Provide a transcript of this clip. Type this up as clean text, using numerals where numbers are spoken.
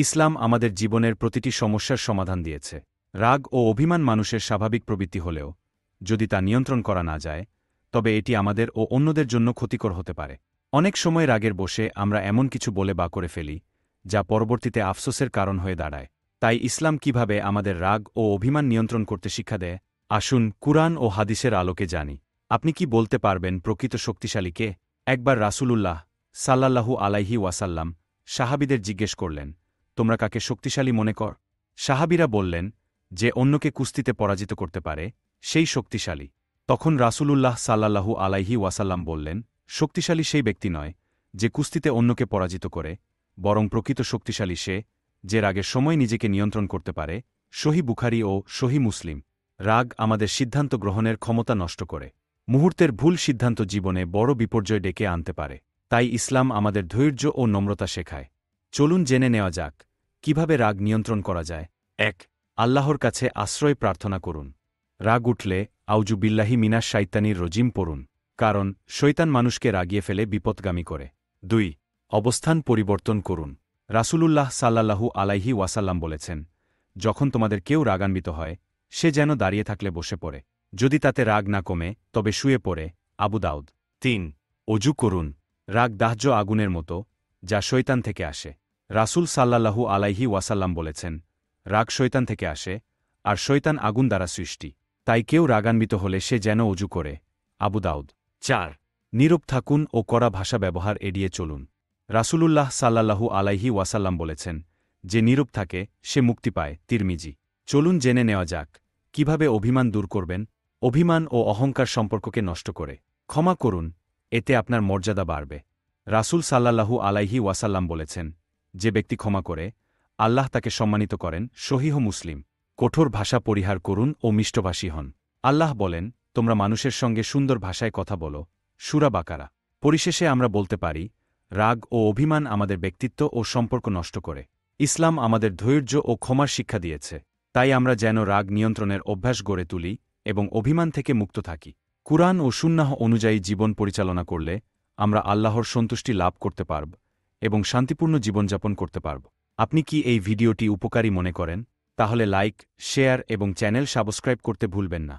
ইসলাম আমাদের জীবনের প্রতিটি সমস্যার সমাধান দিয়েছে। রাগ ও অভিমান মানুষের স্বাভাবিক প্রবৃত্তি হলেও যদি তা নিয়ন্ত্রণ করা না যায় তবে এটি আমাদের ও অন্যদের জন্য ক্ষতিকর হতে পারে। অনেক সময় রাগের বশে আমরা এমন কিছু বলে বা করে ফেলি যা পরবর্তীতে আফসোসের কারণ হয়ে দাঁড়ায়। তাই ইসলাম কিভাবে আমাদের রাগ ও অভিমান নিয়ন্ত্রণ করতে শিক্ষা দেয়, আসুন কুরআন ও হাদিসের আলোকে জানি। আপনি কি বলতে পারবেন প্রকৃত শক্তিশালী কে? একবার রাসূলুল্লাহ সাল্লাল্লাহু আলাইহি ওয়াসাল্লাম সাহাবীদের জিজ্ঞেস করলেন, তোমরা কাকে শক্তিশালী মনে কর? সাহাবীরা বললেন, যে অন্যকে কুস্তিতে পরাজিত করতে পারে সেই শক্তিশালী। তখন রাসূলুল্লাহ সাল্লাল্লাহু আলাইহি ওয়াসাল্লাম বললেন, শক্তিশালী সেই ব্যক্তি নয় যে কুস্তিতে অন্যকে পরাজিত করে, বরং প্রকৃত শক্তিশালী সে যে রাগের সময় নিজেকে নিয়ন্ত্রণ করতে পারে। সহিহ বুখারী ও সহিহ মুসলিম। রাগ আমাদের সিদ্ধান্ত গ্রহণের ক্ষমতা নষ্ট করে। মুহূর্তের ভুল সিদ্ধান্ত জীবনে বড় বিপর্যয় ডেকে আনতে পারে। তাই ইসলাম আমাদের ধৈর্য ও নম্রতা শেখায়। চলুন জেনে নেওয়া যাক কিভাবে রাগ নিয়ন্ত্রণ করা যায়। ১. আল্লাহর কাছে আশ্রয় প্রার্থনা করুন। রাগ উঠলে আউযু বিল্লাহি মিনাশ শাইতানির রজিম পড়ুন, কারণ শয়তান মানুষকে রাগিয়ে ফেলে বিপদগামী করে। ২. অবস্থান পরিবর্তন করুন। রাসূলুল্লাহ সাল্লাল্লাহু আলাইহি ওয়াসাল্লাম বলেছেন, যখন তোমাদের কেউ রাগান্বিত হয় সে যেন দাঁড়িয়ে থাকলে বসে পড়ে, যদি তাতে রাগ না কমে তবে শুয়ে পড়ে। আবু দাউদ। ৩. অজু করুন। রাগ দাহ্য আগুনের মতো যা শয়তান থেকে আসে। রাসূল সাল্লাল্লাহু আলাইহি ওয়াসাল্লাম বলেছেন, রাগ শয়তান থেকে আসে আর শয়তান আগুন দ্বারা সৃষ্টি। তাই কেউ রাগান্বিত হলে সে যেন অজু করে। আবু দাউদ। ৪. নীরব থাকুন ও কড়া ভাষা ব্যবহার এড়িয়ে চলুন। রাসূলুল্লাহ সাল্লাল্লাহু আলাইহি ওয়াসাল্লাম বলেছেন, যে নীরব থাকে সে মুক্তি পায়। তিরমিজি। চলুন জেনে নেওয়া যাক কিভাবে অভিমান দূর করবেন। অভিমান ও অহংকার সম্পর্ককে নষ্ট করে। ক্ষমা করুন, এতে আপনার মর্যাদা বাড়বে। রাসূল সাল্লাল্লাহু আলাইহি ওয়াসাল্লাম বলেছেন, যে ব্যক্তি ক্ষমা করে আল্লাহ তাকে সম্মানিত করেন। সহিহ মুসলিম। কঠোর ভাষা পরিহার করুন ও মিষ্টভাষী হন। আল্লাহ বলেন, তোমরা মানুষের সঙ্গে সুন্দর ভাষায় কথা বলো। সূরা বাকারা। পরিশেষে আমরা বলতে পারি, রাগ ও অভিমান আমাদের ব্যক্তিত্ব ও সম্পর্ক নষ্ট করে। ইসলাম আমাদের ধৈর্য ও ক্ষমার শিক্ষা দিয়েছে। তাই আমরা যেন রাগ নিয়ন্ত্রণের অভ্যাস গড়ে তুলি এবং অভিমান থেকে মুক্ত থাকি। কুরআন ও সুন্নাহ অনুযায়ী জীবন পরিচালনা করলে আমরা আল্লাহর সন্তুষ্টি লাভ করতে পারব এবং শান্তিপূর্ণ জীবনযাপন করতে পারব। আপনি কি এই ভিডিওটি উপকারী মনে করেন? তাহলে লাইক, শেয়ার এবং চ্যানেল সাবস্ক্রাইব করতে ভুলবেন না।